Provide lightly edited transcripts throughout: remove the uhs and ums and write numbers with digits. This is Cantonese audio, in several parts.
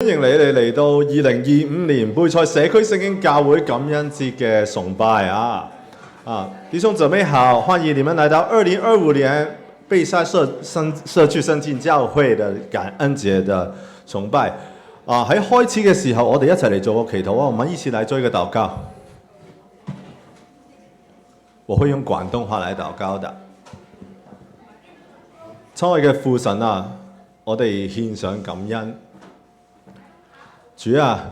歡迎你哋嚟到2025年貝賽社區聖經教會感恩節嘅崇拜啊！弟兄姊妹好，歡迎你們來到2025年貝賽社區聖經教會的感恩節的崇拜。喺開始嘅時候，我哋一齊嚟做個祈禱啊！我們一起來做一個禱告。我會用廣東話來禱告的。親愛嘅父神啊，我哋獻上感恩。主啊，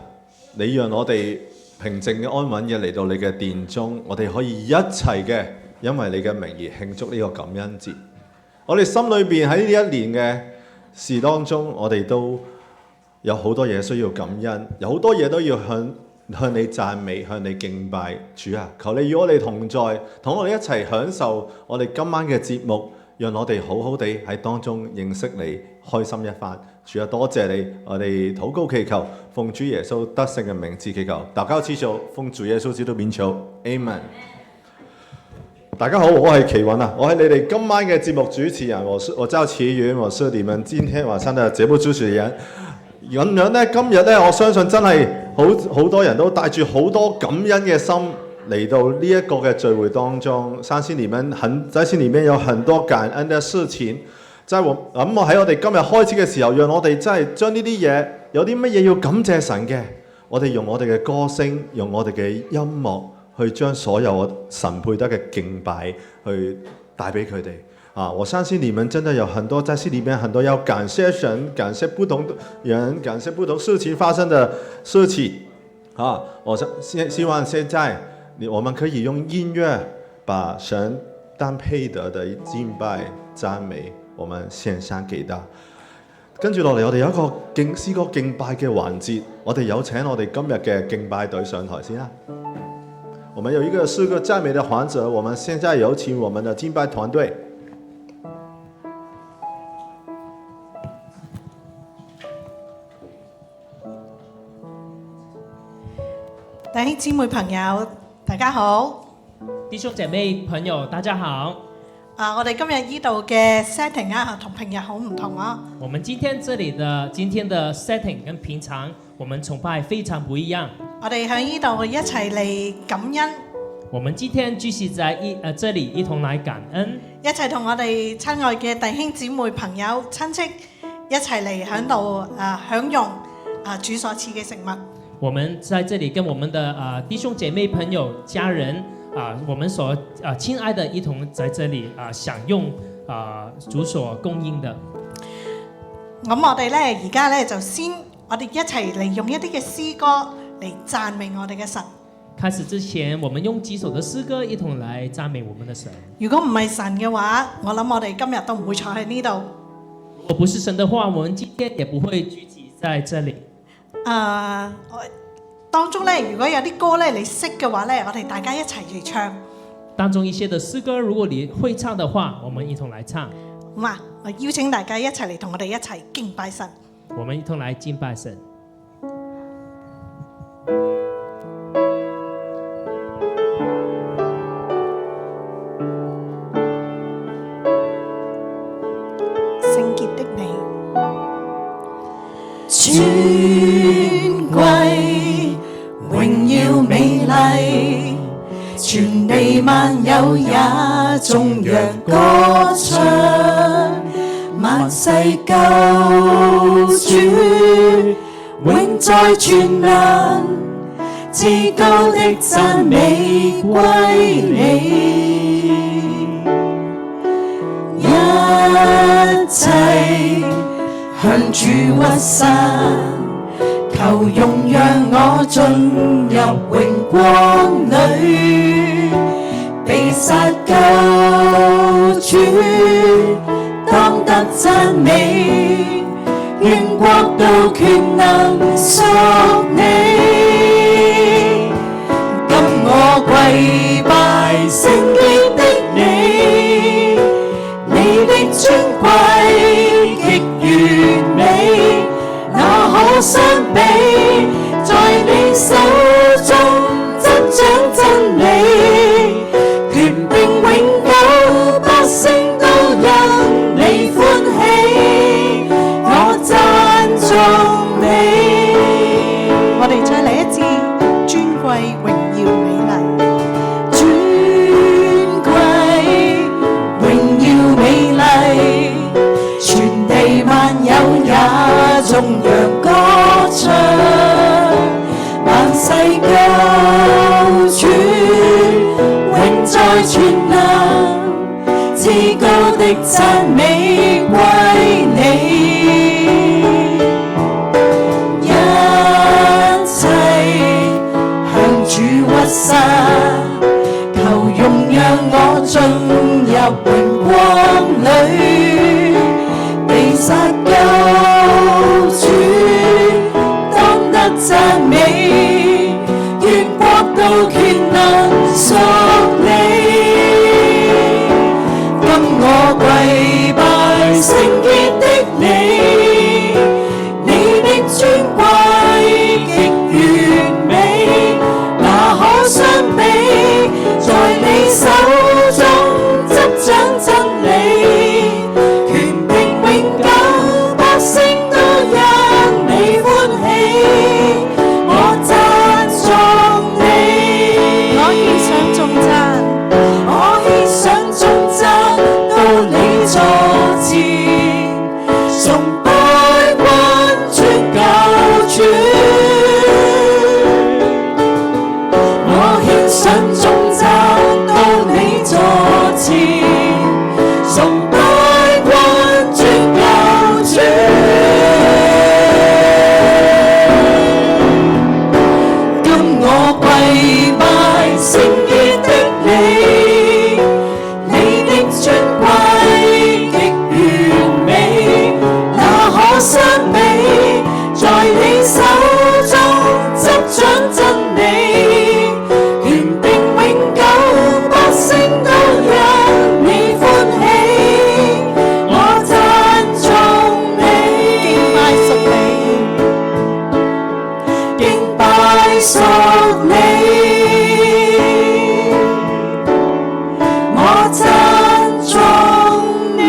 你讓我哋平靜嘅安穩嘅嚟到你嘅殿中，我哋可以一齊嘅因為你嘅名而慶祝呢個感恩節。我哋心裏邊喺呢一年嘅事當中，我哋都有好多嘢需要感恩，有好多嘢都要向你讚美，向你敬拜。主啊，求你與我哋同在，同我哋一齊享受我哋今晚嘅節目，讓我哋好好地喺當中認識你，開心一番。主啊，多謝你，我哋禱告祈求，奉主耶穌得勝嘅名字祈求，禱告祈求，奉主耶穌基督名求 ，Amen。大家好，我係奇雲啊，我係你哋今晚嘅節目主持人，我叫奇雲，我是你們今天晚上嘅節目主持人。咁樣呢，今日呢，我相信真係好多人都帶住好多感恩嘅心嚟到呢一個嘅聚會當中，相信在心裡面有很多感恩嘅事情。我喺我哋今日開始嘅時候，讓我哋真係將呢啲嘢，有啲乜嘢要感謝神嘅，我哋用我哋嘅歌聲，用我哋嘅音樂，去將所有神配得嘅敬拜去帶俾佢哋。我相信你們真的有很多在心裡面很多要感謝神、感謝不同人、感謝不同事情發生的事情。我希望現在我們可以用音樂把神當配得的敬拜讚美我們獻上給他。跟住落嚟，我哋有一個詩歌敬拜嘅環節，我哋有請我哋今日嘅敬拜隊上台先啦。我們有一個詩歌讚美的環節，我們現在有請我們的敬拜團隊。弟兄姊妹朋友，大家好。弟兄姐妹朋友，大家好。我哋今日呢度嘅 setting 啊，同平日好唔同啊。我們今天的 setting 跟平常我們崇拜非常不一樣。我哋喺呢度一齊嚟感恩。我們今天繼續在這裡一同來感恩，一齊同我哋親愛嘅弟兄姊妹朋友親戚一齊嚟喺度享用主所賜嘅食物。我們在這裡跟我們的弟兄姐妹朋友家人我們所親愛的一同在這裡享用主所供應的。咁我哋咧而家咧就我哋一齊嚟用一啲嘅詩歌嚟讚美我哋嘅神。開始之前，我們用幾首的詩歌一同來讚美我們的神。如果唔係神嘅話，我諗我哋今日都唔會坐喺呢度。如果不是神的話，我們今天也不會聚集在這裡。當中咧，如果有啲歌咧你識嘅話咧，我哋大家一齊嚟唱。當中一些的詩歌，如果你會唱的話，我們一同來唱。好啊，我邀請大家一齊嚟同我哋一齊敬拜神。我們一同來敬拜神。聖潔的你，尊貴榮耀美麗，全地萬有也頌揚歌唱，萬世救主永在全能，至高的讚美歸你。一切向主屈膝，求容讓我進入榮光裏，被殺救主當得讚美，願國度權能屬你，今我跪拜聖潔的你，你的尊貴極完美，哪可相比？在你手中增長真理，權柄永久，百姓都因你歡喜，我讚頌你。歌唱，萬世救主永在全能，至高的讚美歸你。主屈膝，求容讓我進入榮光裏，被殺救主當得讚美，願國度權能屬你。今我跪拜聖潔的你，你的尊貴極完美，可相比，在你手中執掌真理，權柄永久，百姓都因你歡喜。我讚頌你，我獻上頌讚，我獻上頌讚到你座前，崇拜君尊救主。想頌讚到你座前，崇拜君尊救主。今我跪拜聖潔的你，你的尊貴極完美，那可相比，在你手中執掌真理。屬你，我讚頌你。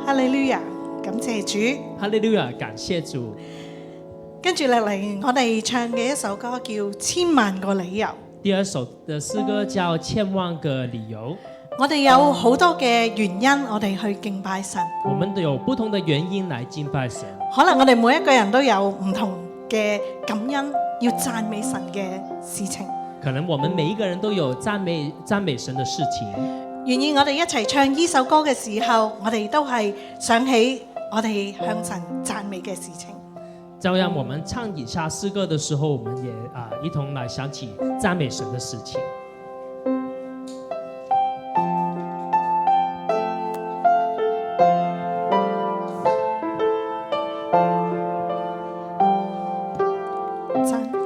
哈利路亞，感謝主。哈利路亞，感謝主。跟住落嚟，我哋唱嘅一首歌叫《千萬個理由》。第二首嘅詩歌叫《千萬個理由》。我哋有好多嘅原因，我哋去敬拜神。我們都有不同的原因來敬拜神。可能我哋每一個人都有唔同嘅感恩，要讚美神嘅事情。可能我們每一個人都有讚美神的事情。願意我哋一齊唱呢首歌嘅時候，我哋都係想起我哋向神讚美嘅事情。就讓我們唱以下詩歌的時候，我們也一同來想起讚美神的事情。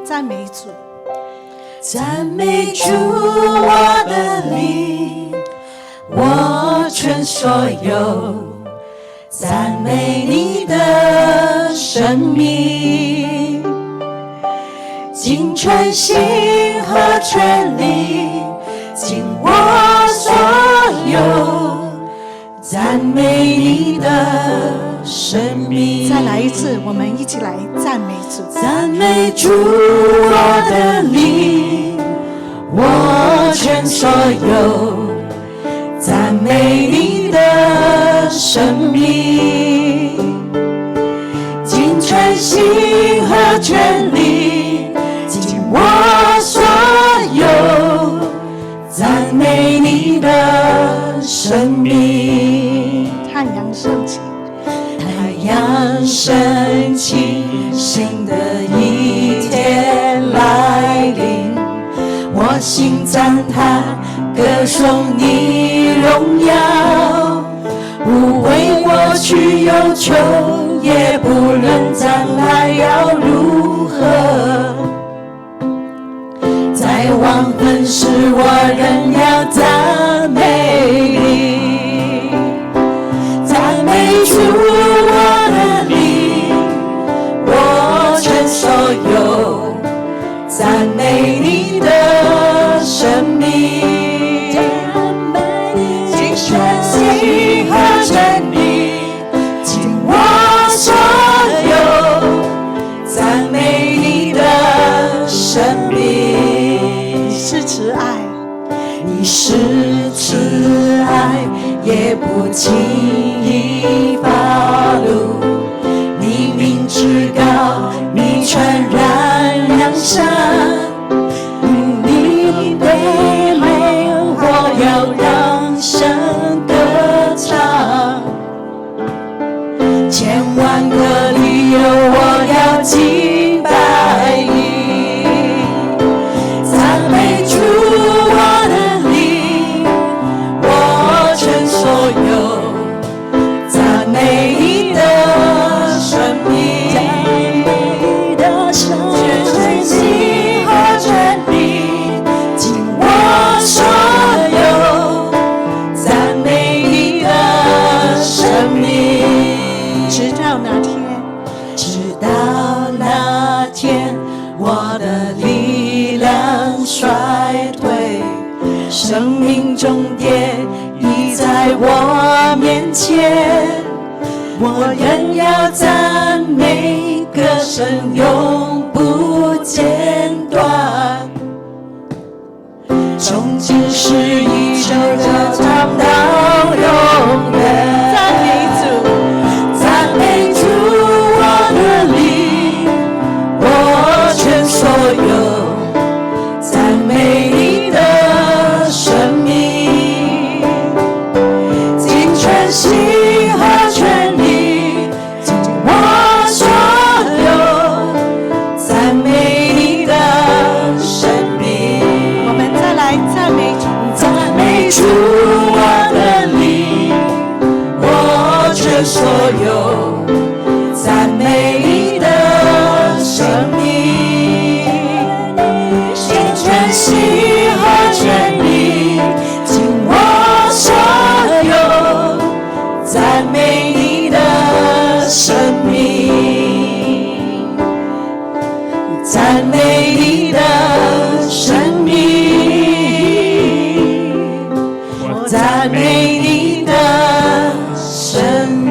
讚美主，讚美主，我的靈，我全所有，讚美你的生命，盡全心和全力，盡我所有，讚美你的生命。再來一次，我們一起來讚美主。讚美主，我的靈，我全所有，讚美你的生命，盡全心和全力，盡我所有，讚美你的生命。太陽升起，太陽升起，新的一天來臨，我心讚嘆，歌頌你榮耀，無畏過去憂愁，也不論將來要如何，在黃昏時我仍要讚美你，讚美主我的靈，我全所有，讚美你的生命，盡全心和全力，盡我所有，讚美你的生命。是慈愛，你是慈愛，也不輕要敬拜你，赞美主我的灵，我全所有，赞美你的生命，全心和全力尽我所有，赞美你的生命。直到那天，直到那天，我的力量衰退，生命终点已在我面前，我仍要赞美歌声永不间断，从今时一直歌唱到永远。讚美主，赞美主我的灵，我全所有，赞美你的生命，尽全心和全力，尽我所有，赞美你的生命。我們再來讚美主。赞美主我的灵，我全所有，赞美你的生命，尽全心和全力，尽我所有，赞美你的生命，赞美你的生命，赞美你的生命。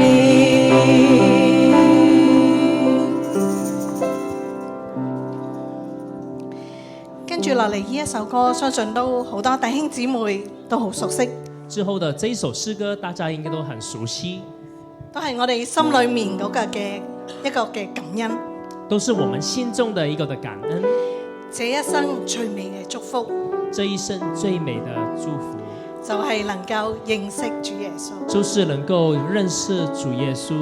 跟住落嚟呢一首歌，相信都好多弟兄姊妹都好熟悉，之後的這一首詩歌，大家應該都很熟悉，都係我哋心裏面嗰個嘅一個嘅感恩，都是我們心中的一個的感恩，這一生最美嘅祝福，這一生最美的祝福，就係能夠認識主耶穌。就是能夠認識主耶穌。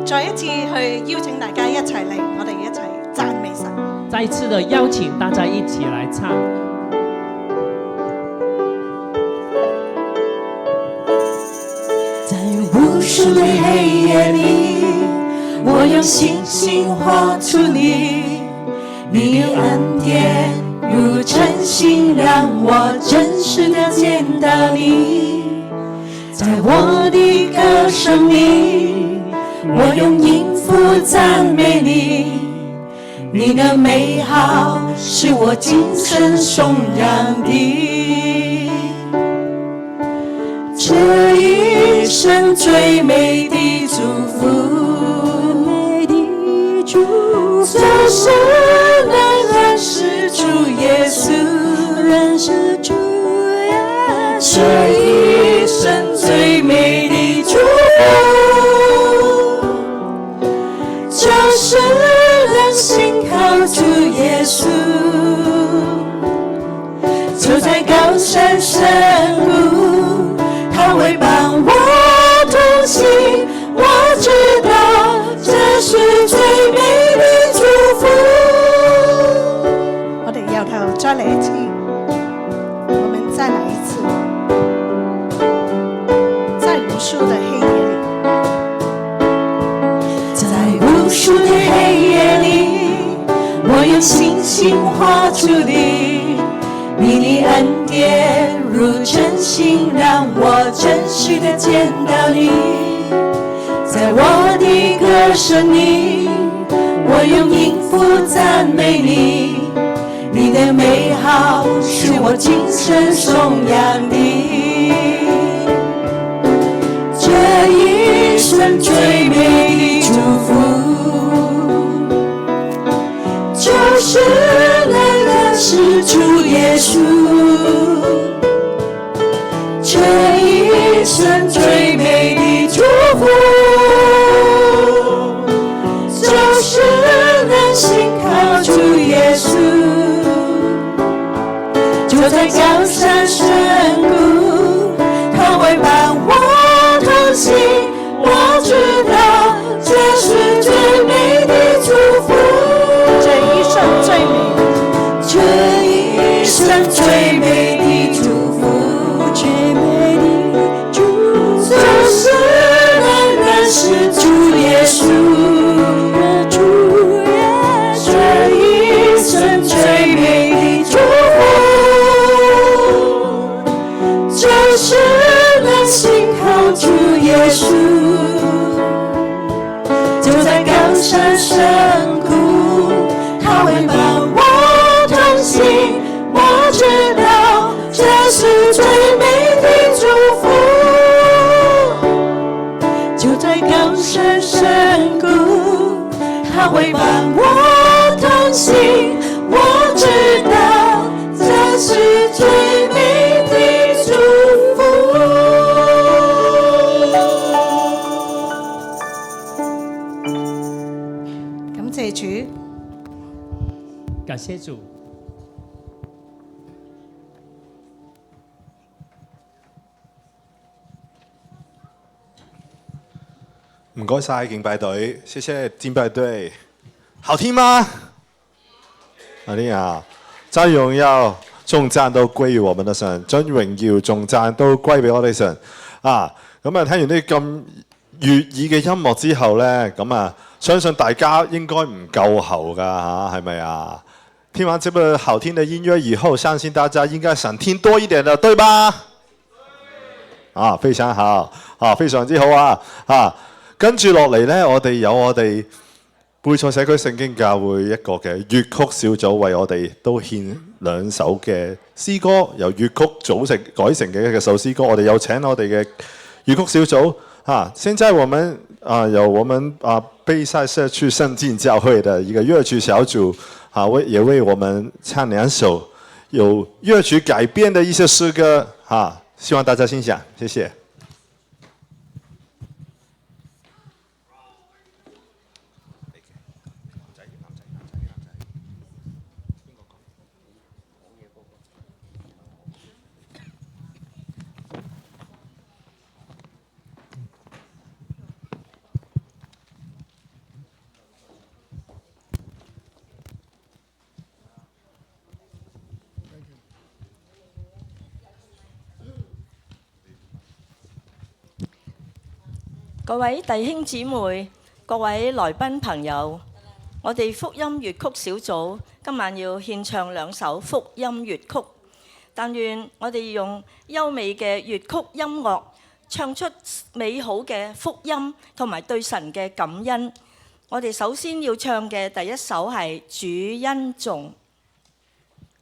再一次去邀請大家一齊嚟，我哋一齊讚美神。再一次的邀請大家一起來唱。在無數的黑夜裡，我用星星畫出你，你的恩典如晨星，讓我真實的見到你。在我的歌聲裡，我用音符讚美你，你的美好是我今生頌揚的。這一生最美的祝福，就是能認識主耶穌，認識主耶穌。這一生最美的祝福，就是能信靠主耶穌，走在高山深谷，他會伴我同行，我知道這是最美的祝福。我哋由頭再嚟一次，我們再來一次，在無數的黑夜裡，在無數的黑夜裡，我用星星畫出你，你的恩典如晨星，讓我真實的見到你。在我的歌聲裡，我用音符讚美你，你的美好是我今生頌揚的。這一生最美的祝福，就是能認識主耶穌。這一生最美的祝福，就是能信靠主耶穌，就在高山深谷，他會伴我同行。永生深谷，他会伴我同行。我知道这是最美的祝福。感謝主。感謝主。唔該晒敬拜隊，謝謝敬拜隊，好聽嗎？好聽啊！真榮耀、頌讚都歸於我們的神，真榮耀、頌讚都歸俾我哋神啊！咁啊，聽完呢咁悅耳嘅音樂之後呢，咁啊，相信大家應該唔夠喉㗎嚇，係咪啊？聽完這個好聽的音樂以後，相信大家應該想聽多一點的，對吧？啊，非常好，啊，非常之好啊！啊！跟住落嚟呢，我哋有我哋貝賽社區聖經教會一個嘅粵曲小組，為我哋都獻2首嘅詩歌，由粵曲組成改成嘅一首詩歌。我哋有請我哋嘅粵曲小組啊！現在我們有我們貝賽社區聖經教會的一個樂曲小組啊，也為我們唱2首有樂曲改編的一些詩歌啊，希望大家欣賞，謝謝。各位弟兄姊妹、各位來賓朋友，我哋福音粵曲小組今晚要獻唱2首福音粵曲，但願我哋用優美嘅粵曲音樂唱出美好嘅福音同埋對神嘅感恩。我哋首先要唱嘅第1首係主恩頌。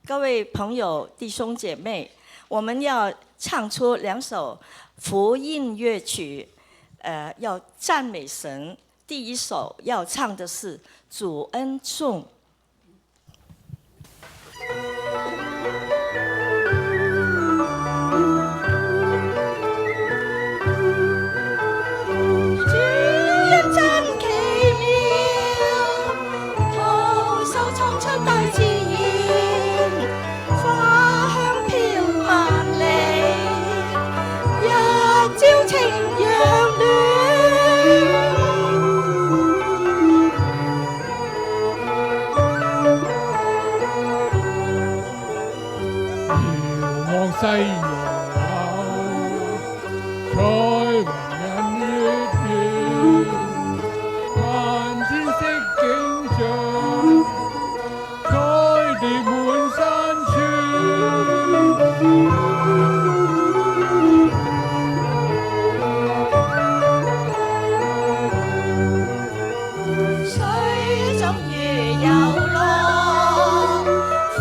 各位朋友、弟兄姐妹，我們要唱出2首福音樂曲。要讚美神。第1首要唱的是主恩頌。主恩真奇妙，徒手創出大自然，花香飄萬里，日照晴陽暖。西洋彩雲引月圓，萬千色景象，彩蝶滿山川。水中魚遊樂，飛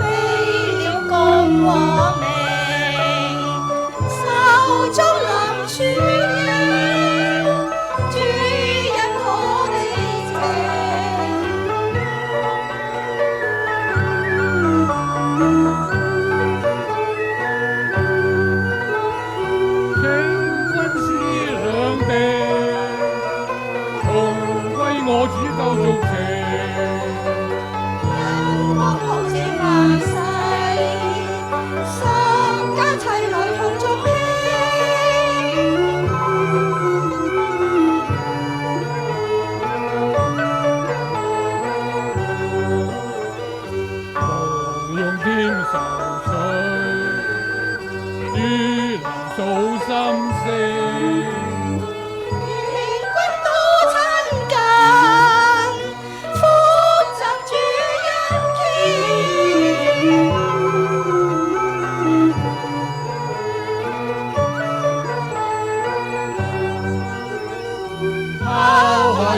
鳥共和鳴。竹林樹蔭，主恩可地請君思兩地，重歸我主救贖情。因光好似萬世，三家齊來同作戲。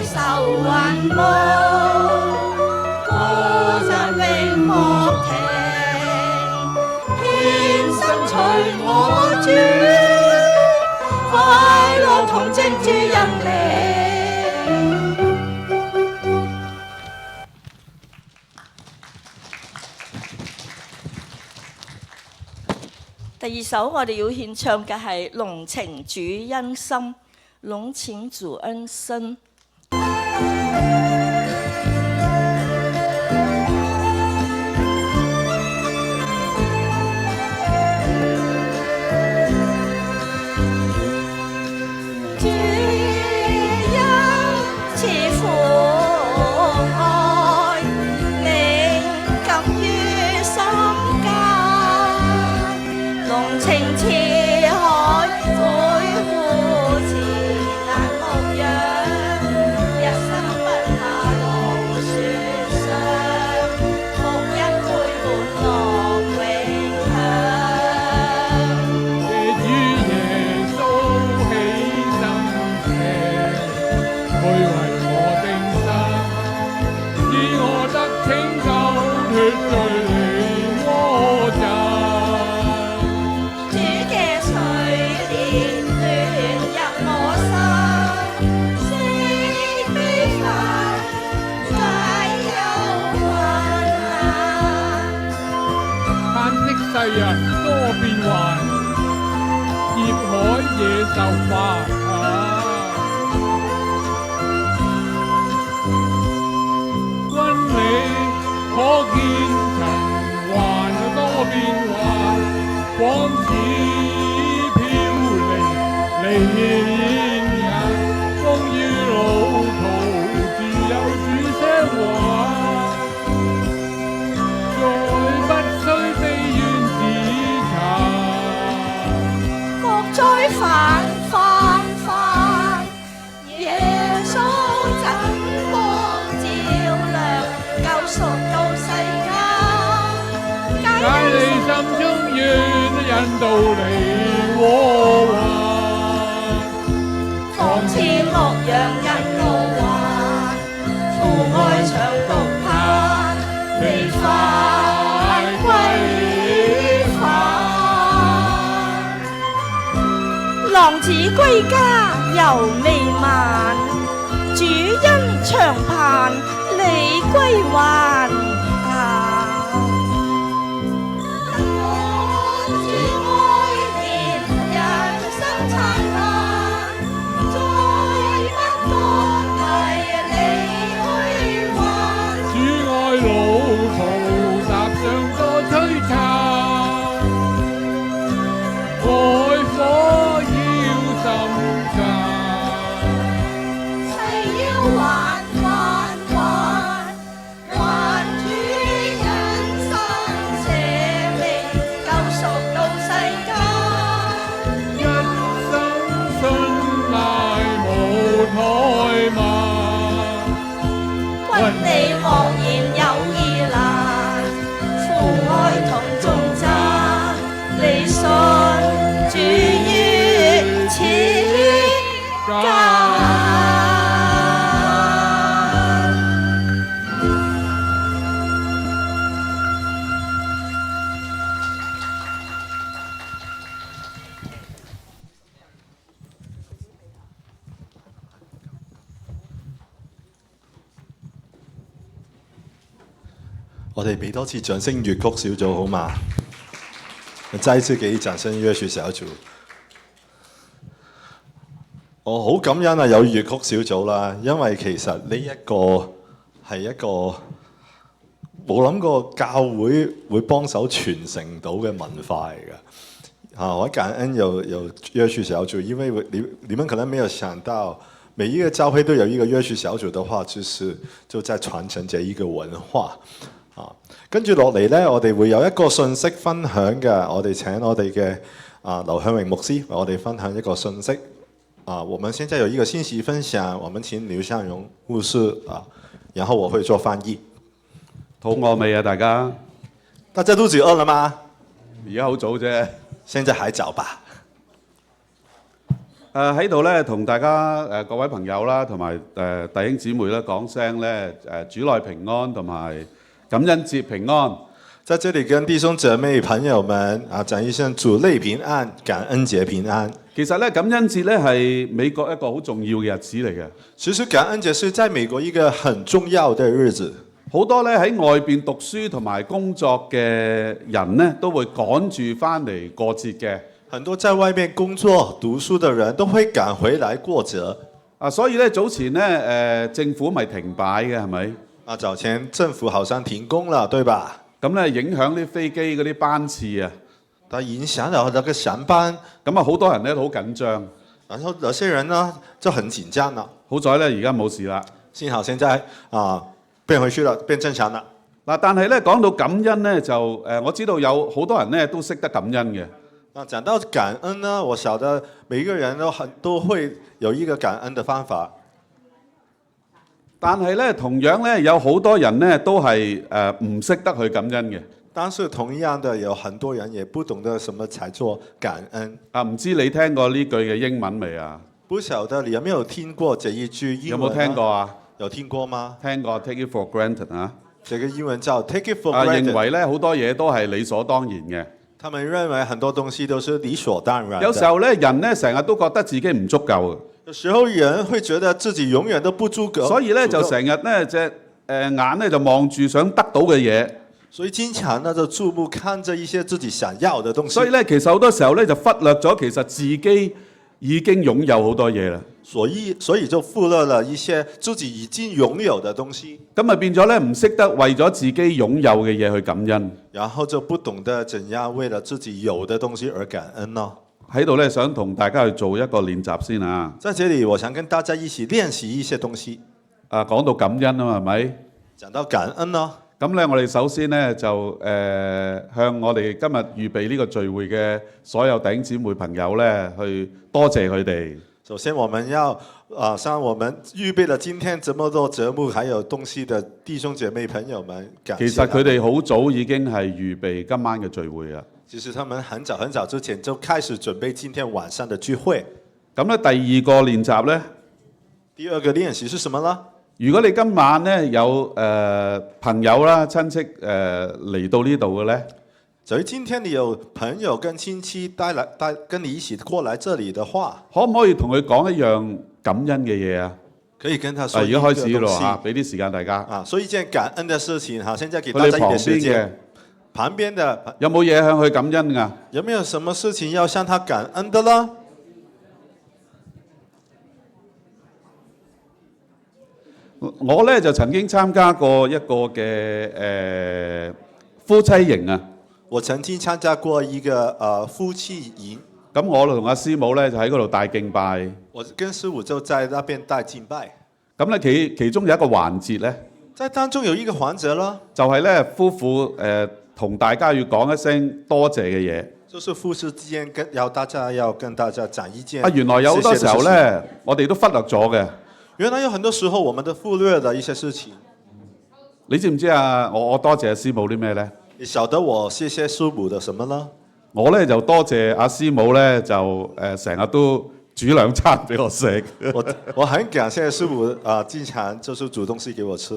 愁雲霧，歌讚永莫停，獻身隨我主，快樂同證主恩靈。二首我哋要獻唱嘅係《濃情主恩心》，濃情主恩心。世人多變幻，業海野獸化。君你可見塵寰多變幻，光似飄零離人，終於路途自有主相還。反反反，耶穌真光照亮，救贖到世間。解你心中願，引導離禍患。放似牧羊人路環，父愛長獨盼，你快歸返。浪子歸家猶未晚，主恩長盼你歸還。你莫言有意難，父愛同重讚，你信主於此間。我哋俾多次掌聲粵曲小組好嘛？再次給掌聲樂曲小組。我好感恩啊，有粵曲小組啦，因為其實呢一個係一個冇諗過教會幫手傳承到嘅文化嚟嘅。我感恩有樂曲小組，因為你們可能沒有想到，每一個教會都有一個樂曲小組的話，就在傳承這一個文化。跟住落嚟呢，我哋會有一個信息分享嘅。我哋請我哋嘅劉向榮牧師為我哋分享一個信息。我們現在有一個信息分享，我們請劉向榮牧師然後我會做翻譯。肚餓未啊？大家肚子餓了嗎？而家好早啫，現在還早吧。喺度咧，同大家各位朋友啦，同埋弟兄姊妹咧講聲咧主內平安同埋感恩節平安。在這裡跟弟兄姐妹朋友們講一聲主內平安，感恩節平安。其實咧感恩節咧係美國一個好重要嘅日子嚟嘅。其實感恩節是在美國一個很重要的日子。好多咧喺外邊讀書同埋工作嘅人咧，都會趕住翻嚟過節嘅。很多在外面工作、讀書的人都會趕回來過節。所以咧早前咧政府咪停擺嘅係咪？早前政府好像停工了，對吧？咁咧影響啲飛機嗰啲班次啊，它影響了那個航班。咁啊好多人咧都好緊張。然後有些人呢就很緊張啦。好在咧而家冇事啦。幸好現在變回去了，變正常啦。嗱，但係咧講到感恩咧，就我知道有好多人咧都識得感恩嘅。講到感恩呢，我曉得每一個人都會有一個感恩的方法。但係咧，同樣咧有好多人咧都係唔識得去感恩嘅。但是同樣的，有很多人也不懂得什麼才做感恩。唔知你聽過呢句嘅英文未啊？不曉得你有沒有聽過這一句英文？有冇聽過啊？有聽過嗎？聽過 ，take it for granted 啊。這個英文叫 take it for granted。認為咧好多嘢都係理所當然嘅。他們認為很多東西都是理所當然。有時候咧，人咧成日都覺得自己唔足夠。有時候人會覺得自己永遠都不足夠。所以咧就成日咧隻眼咧就望住想得到嘅嘢。所以經常呢就注目看着一些自己想要的東西。所以咧其實好多時候咧就忽略咗其實自己已經擁有好多嘢啦。所以就忽略了一些自己已經擁有的東西。咁咪變咗咧唔識得為咗自己擁有嘅嘢去感恩。然後就不懂得怎樣為了自己有的東西而感恩咯。喺度咧想同大家去做一個練習先啊。在這裡我想跟大家一起練習一些東西。講到感恩啊嘛，係咪？講到感恩咯。咁咧，我哋首先咧就向我哋今日預備呢個聚會嘅所有弟兄姊妹朋友咧，去多謝佢哋。首先，我們要向我們預備了今天這麼多節目還有東西的弟兄姐妹朋友們感謝。其實佢哋好早已經係預備今晚嘅聚會啦。其實他們很早之前就開始準備今天晚上的聚會。咁咧，第二個練習咧，第二個練習是什麼呢？如果你今晚咧有朋友啦、親戚嚟到呢度嘅咧，所以今天你有朋友跟親戚跟你一起過來這裡的話，可唔可以同佢講一樣感恩嘅嘢啊？可以跟他說。而家開始咯嚇，俾啲時間大家。說一件感恩的事情嚇，現在給大家一點時間。旁邊的有冇嘢向佢感恩㗎？有沒有什麼事情要向他感恩的呢？我咧就曾經參加過一個嘅夫妻營啊。我曾經參加過一個夫妻營。咁我同阿師母咧就喺嗰度帶敬拜。我跟師傅就在那邊帶敬拜。咁咧其中有一個環節咧，在當中有一個環節咯，就係咧夫婦同大家要講一聲多謝嘅嘢。就是夫妻之間大家要跟大家講一件。原來有好多時候咧，我哋都忽略咗嘅。原來有很多時候我們都忽略了一些事情。你知唔知啊？我多謝師母啲咩咧？你曉得我謝謝師母的什麼呢？我咧就多謝阿師母咧，就成日都煮兩餐俾我食。我很感謝師母經常就是煮東西給我吃。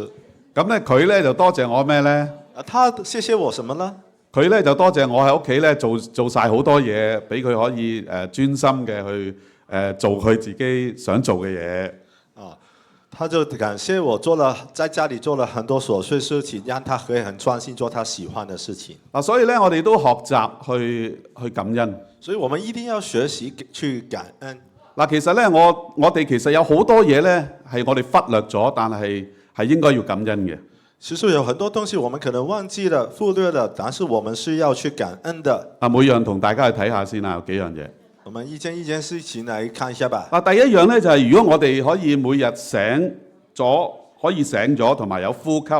咁咧佢咧就多謝我咩咧？他謝謝我什麼呢？佢咧就多謝我喺屋企咧做晒好多嘢，俾佢可以專心嘅去做佢自己想做嘅嘢。他就感謝我在家裡做了很多瑣碎事情，讓他可以很專心做他喜歡的事情。所以咧我哋都學習去感恩。所以我們一定要學習去感恩。其實咧我哋其實有好多嘢咧係我哋忽略咗，但係應該要感恩嘅。其實有很多東西我們可能忘記了、忽略了，但是我們是要去感恩的。每樣同大家去睇下先啦，有幾樣嘢。我們一件事情來看一下吧。第一樣咧就係如果我哋可以每日醒咗，同埋有呼吸，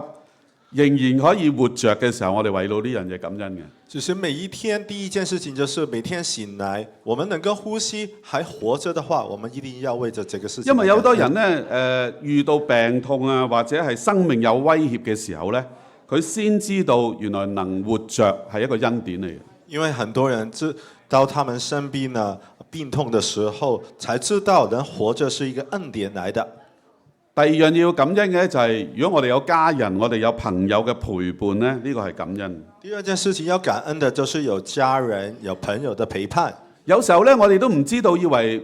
仍然可以活着嘅時候，我哋為到呢樣嘢感恩嘅。其實每一天第一件事情就是每天醒來，我們能夠呼吸還活着的話，我們一定要為着這個事情。因為有好多人咧遇到病痛啊，或者係生命有威脅嘅時候咧，佢先知道原來能活着係一個恩典嚟嘅。因為很多人知道他們生病了、病痛的時候，才知道能活着是一個恩典來的。第二樣要感恩嘅就係，如果我哋有家人、我哋有朋友嘅陪伴咧，呢個係感恩。第二件事情要感恩的，就是有家人、有朋友的陪伴。有時候咧，我哋都唔知道，以為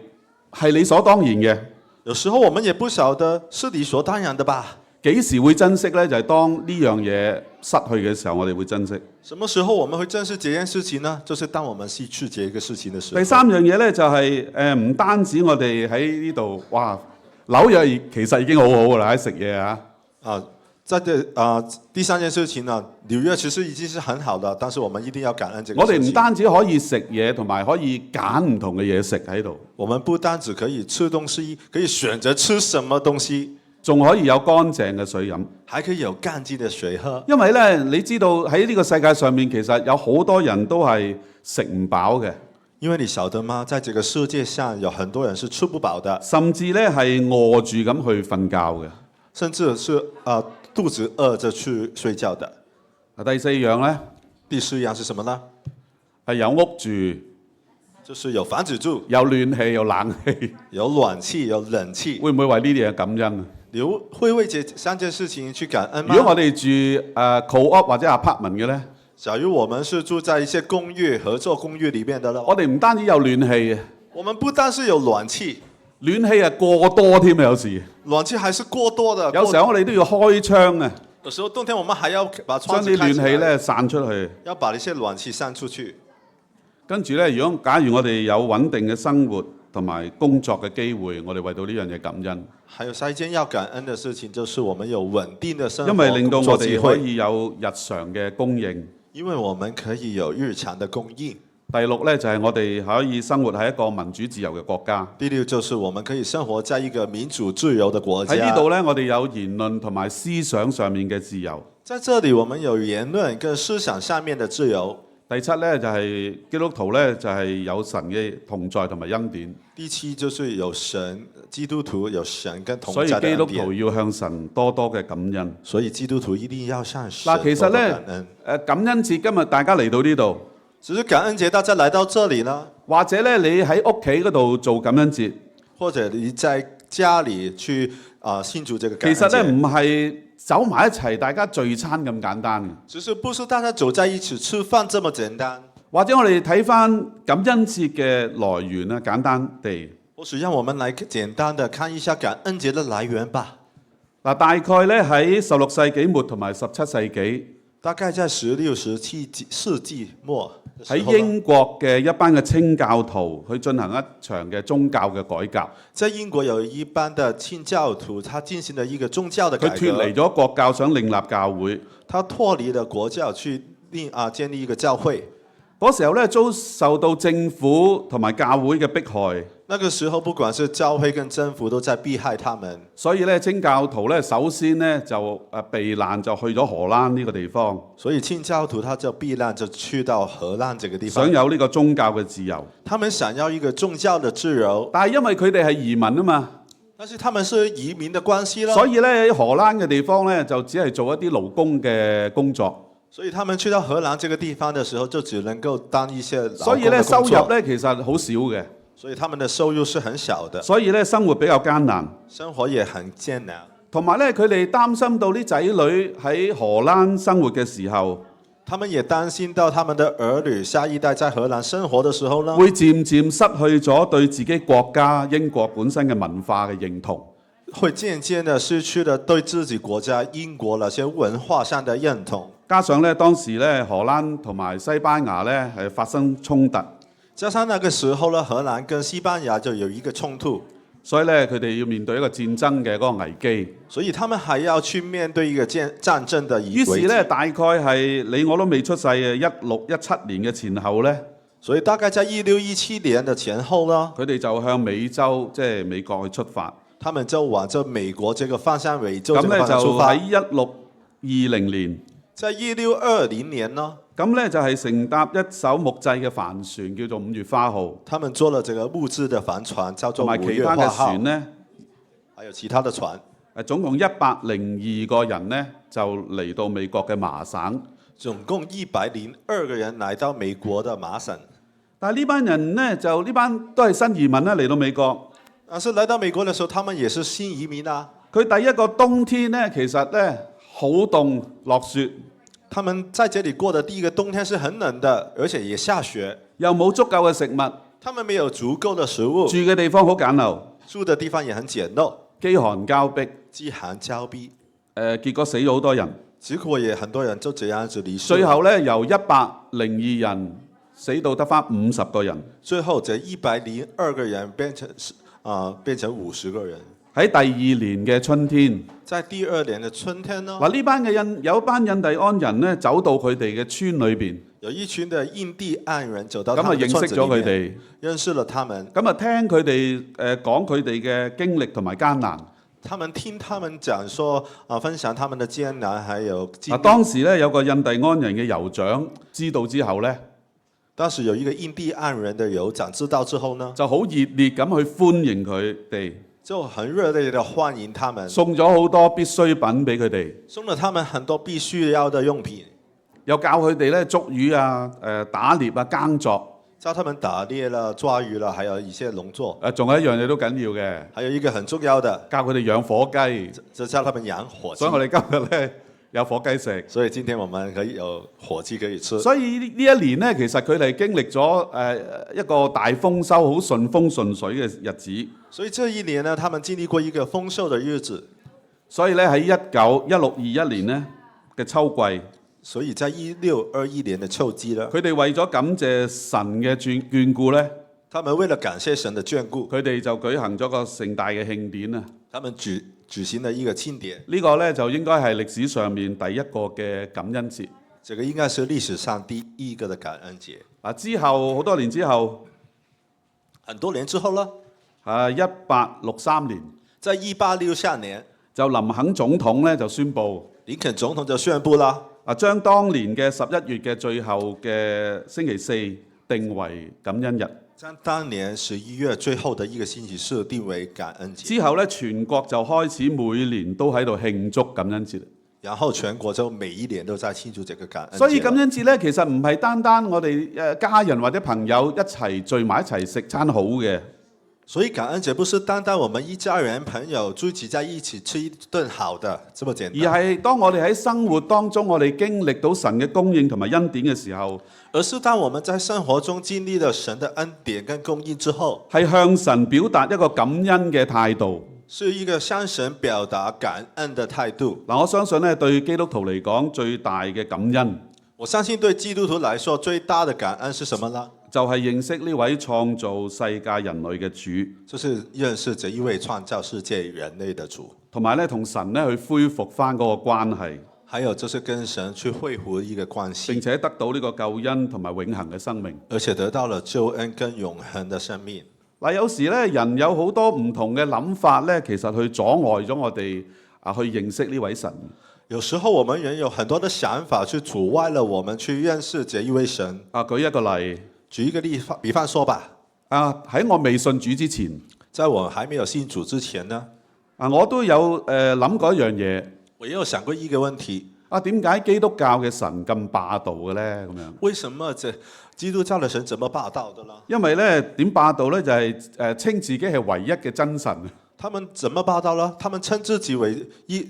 係理所當然嘅。有時候我們也不曉得是理所當然的吧。幾時會珍惜呢？就係當呢樣嘢失去嘅時候，我哋會珍惜。什麼時候我們會珍惜這件事情呢？就是當我們失去這個事情的時候。第三樣嘢呢，就係唔單止我哋喺呢度，哇，紐約其實已經好好㗎啦，喺食嘢啊。第三件事情呢，紐約其實已經是很好的，但是我們一定要感恩這個事情。我哋唔單止可以食嘢，同埋可以揀唔同嘅嘢食喺度。我們不單止可以吃東西，可以選擇吃什麼東西，仲可以有乾淨嘅水飲，還可以有乾淨的水喝。因為呢，你知道喺呢個世界上面，其實有好多人都係食唔飽嘅。因為你曉得嗎？在這個世界上有很多人是吃不飽的，甚至呢係餓住咁去瞓覺嘅，甚至是肚子餓着去睡覺的。第四樣呢，第四樣是什麼呢？係有屋住，就是有房子住，有暖氣，有冷氣，有暖氣，有冷氣。會唔會為呢啲嘢感恩啊？你會為這三件事情去感恩嗎？如果我哋住co-op 或者 apartment 嘅呢，假如我們是住在一些公寓、合作公寓裏面的呢，我哋唔單止有暖氣，我們不單是有暖氣，暖氣係過多添啊！有時暖氣還是過多的。有時候我哋都要開窗啊，有時候冬天我們還要把窗將啲暖子開起來，氣咧散出去。要把一些暖氣散出去。跟住咧，假如我哋有穩定嘅生活同埋工作嘅機會，我哋為到呢樣嘢感恩。還有下一件要感恩的事情，就是我們有穩定的生活，因為令到我哋可工作機會，以有日常嘅供應。因為我們可以有日常的供應。第六咧就係我哋可以生活喺一個民主自由嘅國家。第六就是我們可以生活在一個民主自由的國家。喺呢度咧，我哋有言論同埋思想上面嘅自由。在這裡，我們有言論跟思想上面的自由。第七咧就係基督徒咧就係有神嘅同在同埋恩典。第七就是有神，基督徒有神跟同所以在的恩典。基督徒要向神多多嘅感恩。所以基督徒一定要向神嗱，其實多多感恩。咧感恩節今日大家嚟到呢度，只是感恩節大家來到這裡呢，或者咧你喺屋企嗰度做感恩節，或者你在家裡去慶祝這個感恩節。其實咧唔係走埋一齊大家聚餐咁簡單嘅。只是不是大家走在一起吃飯這麼簡單。或者我哋睇翻感恩節嘅來源啦，簡單地。或許讓我們來簡單的看一下感恩節的來源吧。嗱，大概咧喺16世紀末同埋17世紀，大概在16、17世紀末喺英國嘅一班嘅清教徒去進行一場嘅宗教嘅改革。在英國有一班的清教徒，他進行了一個宗教的改革。佢脱離咗國教，想另立教會。他脱離了國教去建立一個教會。嗰時候咧遭受到政府同埋教會嘅迫害。那個時候，不管是教會跟政府都在迫害他們。所以咧，清教徒咧首先咧就避難，就去咗荷蘭呢個地方。所以清教徒他就避難，就去到荷蘭這個地方。想有呢個宗教嘅自由。他們想要一個宗教的自由。但係因為佢哋係移民啊嘛。但是他們是移民的關係咯。所以咧喺荷蘭嘅地方咧就只係做一啲勞工嘅工作。所以他們去到荷蘭這個地方的時候，就只能夠當一些勞工的工作。所以咧收入咧其實好少嘅。所以他們的收入是很小的。所以咧生活比較艱難。生活也很艱難。同埋咧佢哋擔心到啲仔女喺荷蘭生活嘅時候，他們也擔心到他們的兒女下一代在荷蘭生活的時候呢，會漸漸失去咗對自己國家英國本身嘅文化嘅認同。會漸漸地失去了對自己國家英國那些文化上的認同。加上咧當時咧荷蘭同埋西班牙咧係發生衝突，加上那個時候咧荷蘭跟西班牙就有一個衝突，所以咧佢哋要面對一個戰爭嘅嗰個危機。所以他們還要去面對一個戰爭的危機。於是咧大概係你我都未出世嘅16、17年嘅前後咧，所以大概在16、17年的前後啦，佢哋就向美洲即係美國去出發。他們就往這美國這個方向美洲這個方向出發。咁咧就喺1620年。在1620年呢，咁咧就係乘搭一艘木製嘅帆船，叫做5月花號。他們做了這個木質的帆船，叫做5月花號。同埋其他嘅船呢，還有其他的船。總共102個人呢，就嚟到美國嘅麻省。總共102個人來到美國的麻省。但係呢班人呢，呢班都係新移民啦，嚟到美國。但是來到美國嘅時候，他們也是新移民啊。佢第一個冬天呢，其實呢，好凍，落雪。他們在這裡過的第一個冬天是很冷的，而且也下雪，又冇足夠嘅食物。他們沒有足夠的食物。住嘅地方好簡陋，住的地方也很簡陋。飢寒交迫。飢寒交迫。結果死咗好多人。結果也很多人就這樣子離世。最後咧，由102人死到得返50個人。最後這102個人變成50個人。喺第2年嘅春天，在第2年的春天呢，嗱呢班嘅有一班印第安人咧，走到佢哋嘅村裏邊，有一群嘅印第安人走到咁啊認識咗佢哋，認識了他們，咁啊聽佢哋講佢哋嘅經歷同埋艱難。聽他們講說分享他們的艱難，還有經歷。當時咧有個印第安人嘅酋長知道之後咧，當時有一個印第安人的酋長知道之後呢，就好熱烈咁去歡迎佢哋，就很熱烈地歡迎他們，送咗好多必需品俾佢哋，送了他們很多必須要的用品，又教佢哋咧捉魚啊、打獵啊、耕作。教他們打獵啦、抓魚啦，還有一些農作。仲有一樣嘢都緊要嘅，還有一個很重要的，教佢哋養火雞，就教他們養火雞。所以我哋今日咧有火雞食。所以今天我們可以有火雞可以吃。所以呢一年咧，其實佢哋經歷咗一個大豐收、好順風順水嘅日子。所以這一年呢，他們經歷過一個豐收的日子。所以咧喺1621年咧嘅秋季，所以在1621年的秋季呢，佢哋為咗感謝神嘅眷顧咧，他們為了感謝神的眷顧，佢哋就舉行咗個盛大嘅慶典啊！他們舉行了一個慶典。呢個咧就應該係歷史上面第一個嘅感恩節。這個應該是歷史上第一個的感恩節。之後好多年之後，很多年之後呢，1863年，在1863年，就林肯總統咧就宣布，林肯總統就宣布啦，將當年嘅11月嘅最後嘅星期四定為感恩日。將當年11月最後的一個星期四定為感恩節。之後咧，全國就開始每年都喺度慶祝感恩節。然後全國就每一年都在慶祝這個感恩節。所以感恩節咧，其實唔係單單我哋家人或者朋友一齊聚埋一齊食餐好嘅。所以感恩節不是單單我們一家人朋友聚集在一起吃一頓好的這麼簡單，而係當我哋喺生活當中，我哋經歷到神嘅供應同埋恩典嘅時候，而是當我們在生活中經歷了神的恩典跟供應之後，係向神表達一個感恩嘅態度，是一個向神表達感恩的態度。嗱，我相信咧對基督徒嚟講最大嘅感恩，我相信對基督徒來說最大的感恩是什麼呢？就係認識呢位創造世界人類嘅主，就是認識這一位創造世界人類的主，同埋咧同神咧去恢復翻嗰個關係，還有就是跟神去恢復一個關係，並且得到呢個救恩同埋永恆嘅生命，而且得到了救恩跟永恆的生命。嗱，有時咧人有好多唔同嘅諗法咧，其實去阻礙咗我哋去認識呢位神。有時候我們人有很多的想法，去阻礙了我們去認識這一位神。舉一個例。舉一個比方說吧，喺我未信主之前，在我還沒有信主之前呢，我都有諗過一樣嘢。我也有想過一個問題，點解基督教嘅神咁霸道嘅咧？咁樣，為什麼這基督教嘅神這麼霸道的呢？因為咧點霸道咧就係稱自己係唯一嘅真神。他們怎麼霸道呢？他們稱自己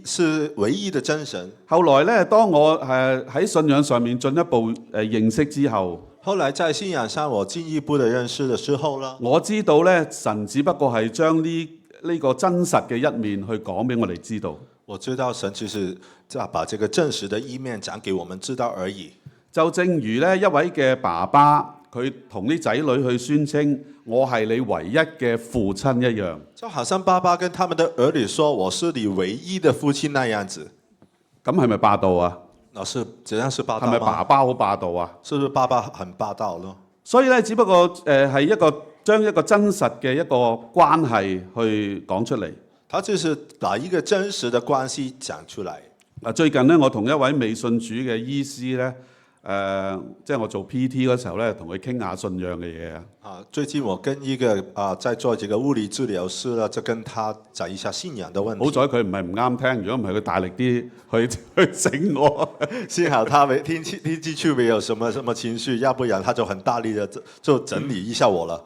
是唯一的真神。後來咧，當我喺信仰上面進一步認識之後，後來在信仰上我進一步的認識的時候呢，我知道咧神只不過係將呢個真實嘅一面去講俾我哋知道。我知道神其實就把這個真實的一面講給我們知道而已。就正如咧一位嘅爸爸，佢同啲仔女去宣稱我係你唯一嘅父親一樣，就好像爸爸跟他們的兒女說我是你唯一的父親那樣子。咁係咪霸道啊？老師，這樣是霸道嗎？係咪爸爸好霸道啊？是不是爸爸很霸道咯？所以咧，只不過係將一個真實嘅一個關係去講出嚟。他就是把一個真實的關係講出來。最近咧，我同一位未信主嘅醫師咧，即係我做 PT 嗰時候咧，同佢傾下信仰嘅嘢啊。最近我跟一個在做這個物理治療師啦，就跟他講一下信仰的問題。好彩佢唔係唔啱聽，如果唔係佢大力啲去整我。幸好他聽進去沒有什麼情緒，要不然他就很大力的就整理一下我了。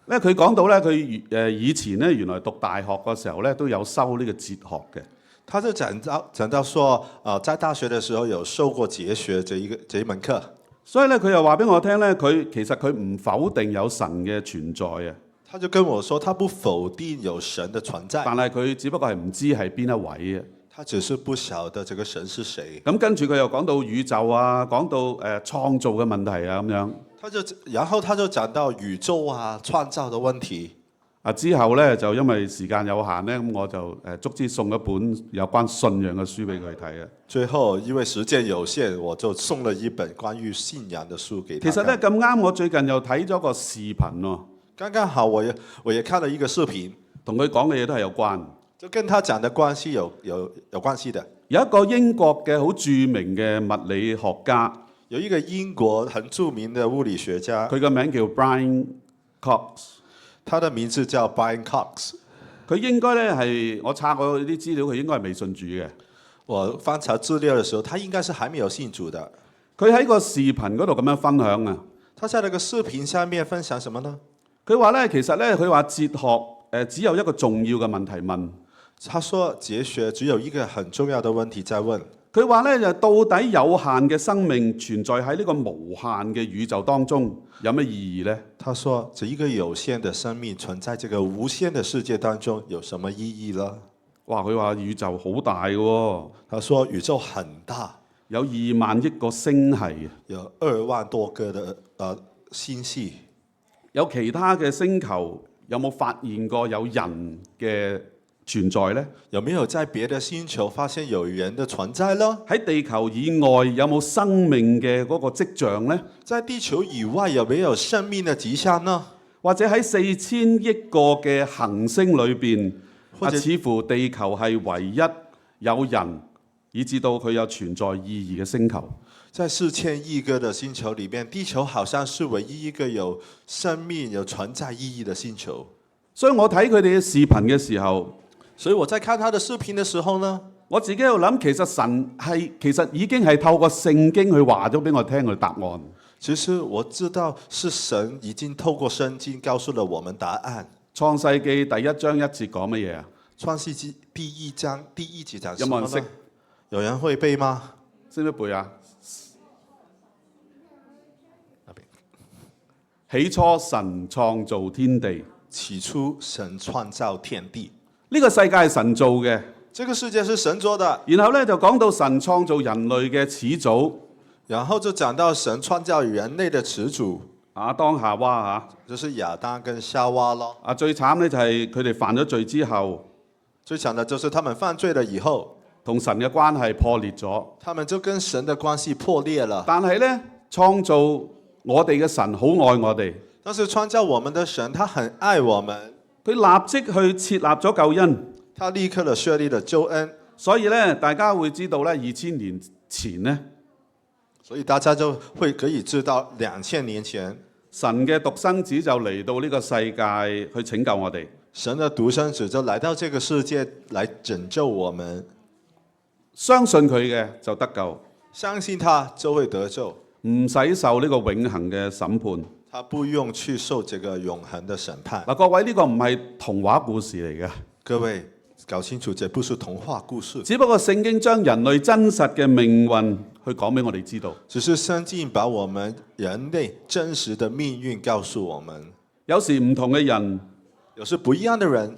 咧佢講到咧，佢以前咧原來讀大學嘅時候咧都有修呢個哲學嘅。他就講到說，在大學的時候有受過哲學這一門課。所以咧，佢又話俾我聽咧，其實佢唔否定有神嘅存在啊。他就跟我說，他不否定有神的存在，但係佢只不過係唔知係邊一位啊。他只是不曉得這個神是誰。咁跟住佢又講到宇宙啊，講到創造嘅問題啊咁樣。然後他就講到宇宙啊、創造的問題。之後咧就因為時間有限咧，咁我就足之送一本有關信仰嘅書俾佢睇嘅。最後因為時間有限，我就送了一本關於信仰的書給他。其實咧咁啱，我最近又睇咗個視頻喎。剛剛好我也看了一個視頻，同佢講嘅嘢都係有關，就跟他講的關係有關係的。有一個英國嘅好著名嘅物理學家，有一個英國很著名的物理學家，佢個名叫 Brian Cox。他的名字叫 Brian Cox。佢應該咧係我查過啲資料，佢應該係未信主嘅。我翻查資料嘅時候，他應該是還沒有信主的。佢喺個視頻嗰度咁樣分享啊。他在那個視頻下面分享什麼呢？佢話咧，其實咧，佢話哲學只有一個重要嘅問題問。他說哲學只有一個很重要的問題在問。佢話咧，就到底有限嘅生命存在喺呢個無限嘅宇宙當中，有咩意義呢？他說，這一個有限的生命存在這個無限的世界當中，有什麼意義呢？哇！佢話宇宙好大嘅喎。他說宇宙很大，有2萬億個星系，有2萬多個的星系。有其他嘅星球有冇發現過有人嘅存在呢？有沒有在別的星球發現有人的存在呢？喺地球以外有冇生命嘅嗰個跡象呢？在地球以外有沒有生命的跡象呢？或者喺4000億個嘅行星裏邊，似乎地球係唯一有人，以至到佢有存在意義嘅星球。在4000億個的星球裏面，地球好像是唯一一個有生命、有存在意義的星球。所以我睇佢哋嘅視頻嘅時候，所以我在看他的視頻的時候呢，我自己喺度諗，其實神其實已經係透過聖經去話咗俾我聽佢答案。其實我知道是神已經透過聖經告訴了我們答案。創世記第1章1節講乜嘢啊？創世記第1章第1節講有冇人識？有人會背嗎？識唔識背啊？起初神創造天地。起初神創造天地。呢個世界係神造嘅。這個世界是神做的。然後咧就講到神創造人類嘅始祖。然後就講到神創造人類的始祖。亞當夏娃嚇。就是亞當跟夏娃咯。最慘咧就係佢哋犯咗罪之後。最慘的就是他們犯罪了以後，同神嘅關係破裂咗。他們就跟神的關係破裂了。但係咧，創造我哋嘅神好愛我哋。但是創造我們的神，他很愛我們。佢立即去設立咗救恩。他立刻地設立了救恩。所以咧，大家會知道咧，2000年前咧，所以大家就會可以知道2000年前，神嘅獨生子就嚟到呢個世界去拯救我哋。神的獨生子就來到這個世界來拯救我們，相信佢嘅就得救，相信他就會得救，唔使受呢個永恆嘅審判。他不用去受這個永恆的審判。嗱，各位呢個唔係童話故事嚟嘅，各位搞清楚，這不是童話故事。只不過聖經將人類真實嘅命運去講俾我哋知道。只是聖經把我們人類真實的命運告訴我們。有時唔同嘅人。有時不一樣的人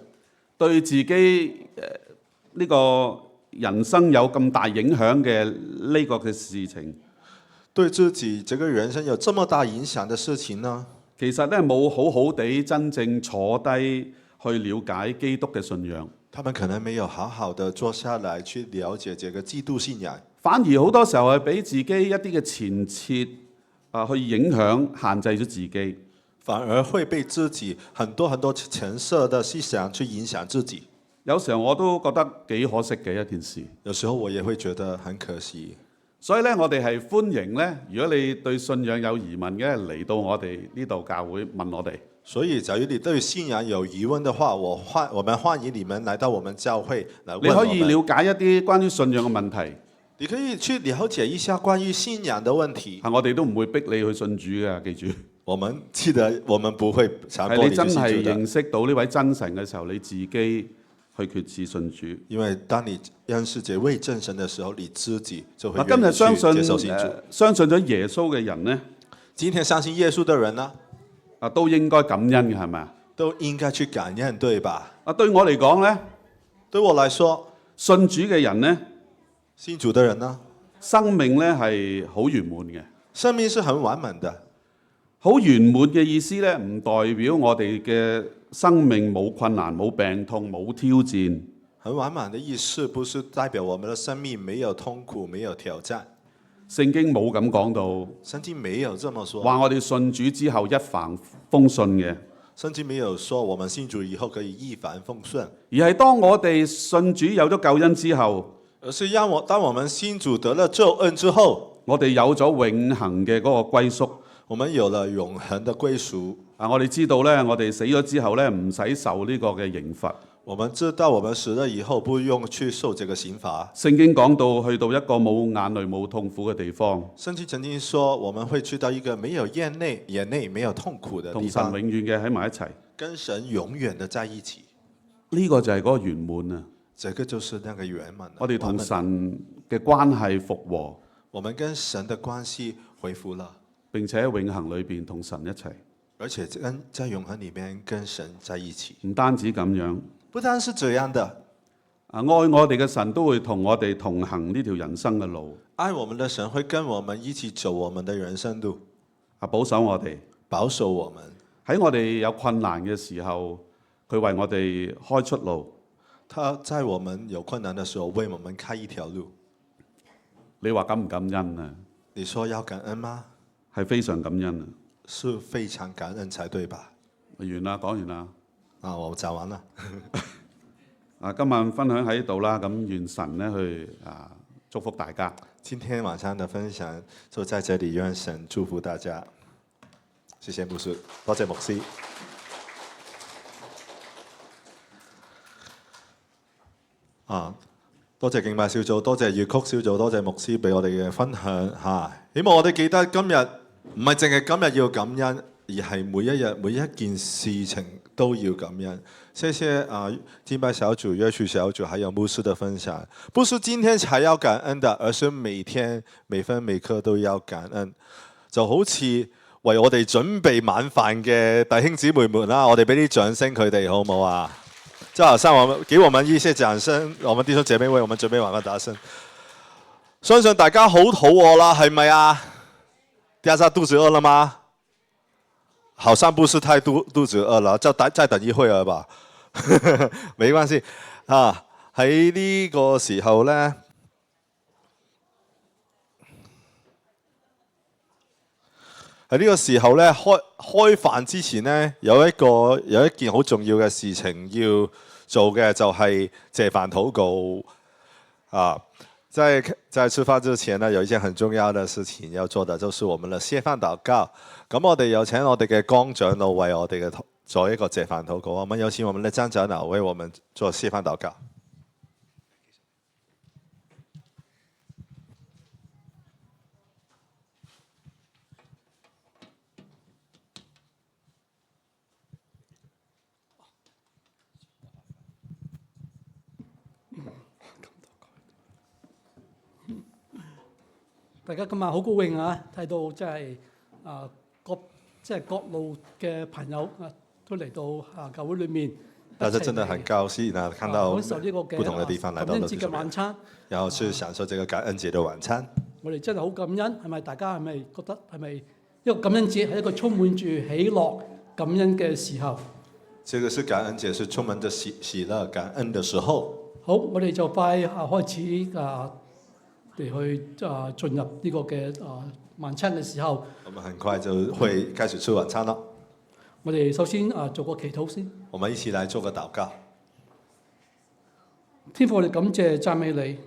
對自己呢個人生有咁大影響嘅呢個嘅事情，對自己這個人生有這麼大影響的事情呢？其實咧冇好好地真正坐低去了解基督嘅信仰。他們可能沒有好好的坐下來去了解這個基督信仰，反而好多時候係俾自己一啲嘅前設去影響限制咗自己。反而會被自己很多前設的思想去影響自己。有時候我都覺得幾可惜嘅一件事。有時候我也會覺得很可惜。所以咧，我哋係歡迎咧，如果你對信仰有疑問嘅，嚟到我哋呢度教會問我哋。所以假如你對信仰有疑問的話，我們歡迎你們來到我們教會來問我們。你可以了解一啲關於信仰嘅問題。你可以去了解一下關於信仰的問題。我哋都唔會逼你去信主嘅，記住。我們記得，我們不會強迫你去信主的。係你真係認識到呢位真神嘅時候，你自己去決志信主。因為當你認識這位真神嘅時候，你自己就會今日相信接受信主。相信咗耶穌嘅人呢，今天相信耶穌嘅人呢，都應該感恩嘅，係咪啊？都應該去感恩，對吧？對我嚟講呢，對我來說，信主嘅人呢，信主的人呢，生命呢係好圓滿嘅。生命是很完滿的。好圓滿嘅意思呢，唔代表我哋嘅生命冇困難、冇病痛、冇挑戰。很完滿的意思，不是代表我們的生命沒有痛苦、沒有挑戰。聖經冇咁講到，聖經沒有這麼說。話我哋信主之後一帆風順嘅。聖經沒有說我們信主以後可以一帆風順，而係當我哋信主有咗救恩之後，而是當我們信主得了救恩之後，我哋有咗永恆嘅嗰個歸宿。我們有了永恆的歸屬。我哋知道呢，我哋死咗之後呢，唔使受呢個嘅刑罰。我們知道我們死了以後不用去受這個刑罰。聖經講到去到一個冇眼淚冇痛苦嘅地方。聖經曾經說我們會去到一個沒有眼淚沒有痛苦的地方，同神永遠嘅喺埋一齊，跟神永遠的在一起。呢個就係嗰個圓滿啊！這個就是那個圓滿。我哋同神嘅關係復和，我們跟神的關係恢復了，並且喺永恆裏邊同神一齊，而且在永恆裏面跟神在一起。唔單止咁樣，不單是這樣的，愛我哋嘅神都會同我哋同行呢條人生嘅路。愛我們的神會跟我們一起走我們的人生路，保守我哋，保守我們。喺我哋有困難嘅時候，佢為我哋開出路。他在我們有困難的時候為我們開一條路。你話感唔感恩啊？你說要感恩嗎？係非常感恩啊！是非常感恩才對吧？完啦，講完啦。我講完了。今晚分享喺度啦，咁願神呢去祝福大家。今天晚上的分享就在這裡，願神祝福大家。謝謝牧師，多謝牧師。多謝敬拜小組，多謝粵曲小組，多謝牧師俾我哋嘅分享嚇。希望我哋記得今日唔係淨係今日要感恩，而係每一日每一件事情都要感恩。謝謝敬拜小組、樂曲小組，還有牧師的分享。不是今天才要感恩的，而是每天每分每刻都要感恩。就好似為我哋準備晚飯嘅弟兄姊妹們啦，我哋俾啲掌聲佢哋好唔好啊？就好像給我們一些掌聲，我們弟兄姐妹為我們準備晚飯打聲。相信大家好肚餓啦，係咪啊？大家肚子餓了嗎？好像不是太肚子餓了，就再等一會兒吧。沒關係啊，喺呢個時候呢，喺呢個時候呢，開飯之前呢，有一件好重要嘅事情要做嘅，就係謝飯禱告啊。在吃飯之前呢，有一件很重要的事情要做的，就是我們的謝飯禱告。咁我哋有請我哋嘅江長老為我哋嘅做一個謝飯禱告。我們有請我們的張長老為我們做謝飯禱告。大家今晚好高興啊！睇到各路嘅朋友都嚟到教會裏面。大家真的很高興啊！看到享受呢個嘅不同的地方來到感恩節嘅晚餐，然後去享受這個感恩節的晚餐。我哋真係好感恩，係咪？大家係咪覺得係咪一個感恩節係一個充滿住喜樂感恩嘅時候？這個是感恩節，是充滿着喜樂感恩的時候。好，我哋就快開始嚟去進入呢個嘅晚餐嘅時候。我們很快就會開始吃晚餐啦。我哋首先做個祈禱先。我們一起來做個禱告。天父，我哋感謝讚美你。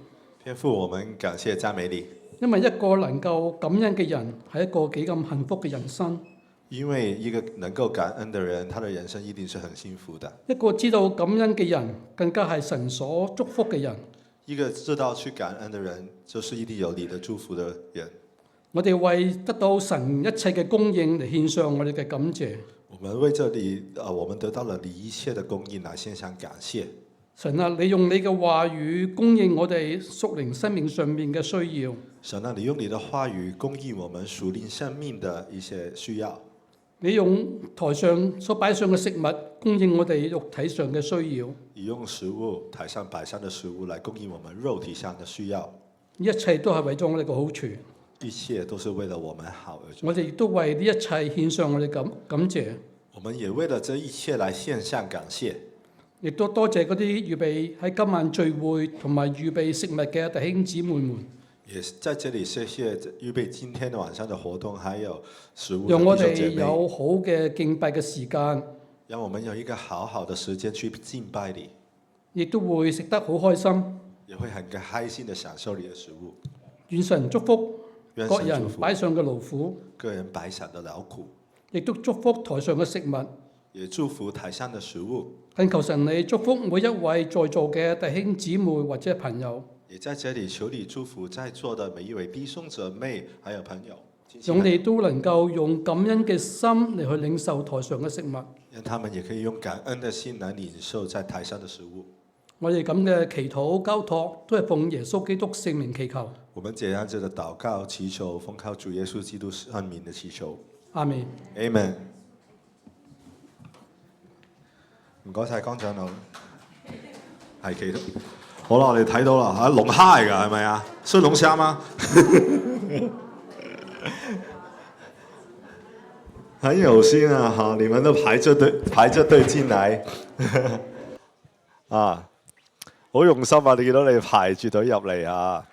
天父，我們感謝讚美你。因為一個能夠感恩嘅人係一個幾咁幸福嘅人生。因為一個能夠感恩的人，他的人生一定是很幸福的。一個知道感恩嘅人，更加係神所祝福嘅人。一個知道去感恩的人，就是一定有你的祝福的人。我哋為得到神一切嘅供應嚟獻上我哋嘅感謝。我們為這裡，我們得到了你一切的供應來獻上感謝。神啊，你用你嘅話語供應我哋屬靈生命上面嘅需要。神啊，你用你的話語供應我們屬靈生命的一些需要。你用台上所擺上嘅食物供應我哋肉體上嘅需要，你用食物台上擺上的食物來供應我們肉體上的需要，一切都係為咗我哋嘅好處。一切都是為了我們好而做。我哋亦都為呢一切獻上我哋感謝，我們也為了這一切來獻上感謝，亦都多謝嗰啲預備喺今晚聚會同埋預備食物嘅弟兄姊妹們。也在這裡謝謝預備今天晚上的活動，還有食物的讓我哋弟兄姐妹，有好嘅敬拜嘅時間，讓我們有一個好好的時間去敬拜你，亦都會食得好開心。也會很開心的享受你的食物。願神祝福願各人神祝福擺上嘅勞苦，個人擺上的勞苦，亦都祝福台上嘅食物。也祝福台上的食物。懇求神你祝福每一位在座嘅弟兄姊妹或者朋友，也在這裡求你祝福在座的每一位弟兄姊妹，還有朋友，讓我哋都能夠用感恩嘅心嚟去領受台上嘅食物。讓他們也可以用感恩的心來領受在台上的食物。我哋咁嘅祈禱交託，都係奉耶穌基督聖名祈求。我們這樣子的禱告祈求，奉靠主耶穌基督聖名的祈求。阿門。Amen。唔該晒江長老，係祈禱。好啦，我哋睇到啦嚇，龍蝦嚟㗎係咪啊？是龍蝦嗎？很有心啊！哈，你們都排着隊進來，啊，好用心啊！你見到你排住隊入嚟啊！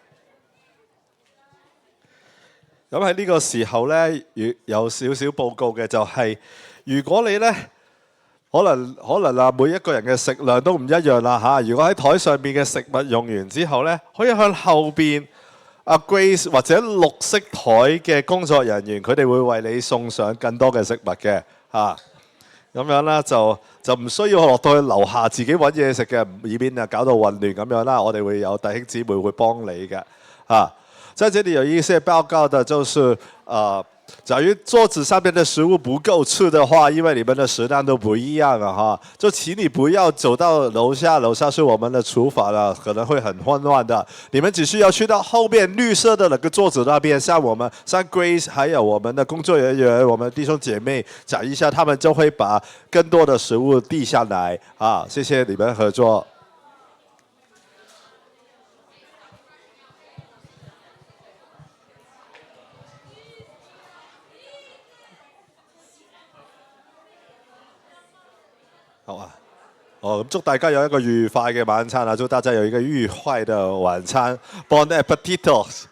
咁喺呢個時候呢，有少少報告嘅就係、如果你呢，可能啊，每一個人嘅食量都唔一樣啦嚇。如果喺台上邊嘅食物用完之後呢，可以向後邊阿 Grace 或者綠色台嘅工作人員，佢哋會為你送上更多嘅食物嘅嚇。咁樣啦，就唔需要落到去樓下自己揾嘢食嘅，以免啊搞到混亂咁樣啦。我哋會有弟兄姊妹會幫你嘅嚇。在這裡有一些報告的，就是假如桌子上面的食物不夠吃的話，因為你們的食量都不一樣啊，哈，就請你不要走到樓下，樓下是我們的廚房啊，可能會很混亂的。你們只需要去到後面綠色的那個桌子那邊，像 Grace 還有我們的工作人員，我們弟兄姐妹講一下，他們就會把更多的食物遞上來啊，謝謝你們合作。好啊，咁祝大家有一個愉快嘅晚餐啊！祝大家有一個愉快嘅晚餐。Bon appetit！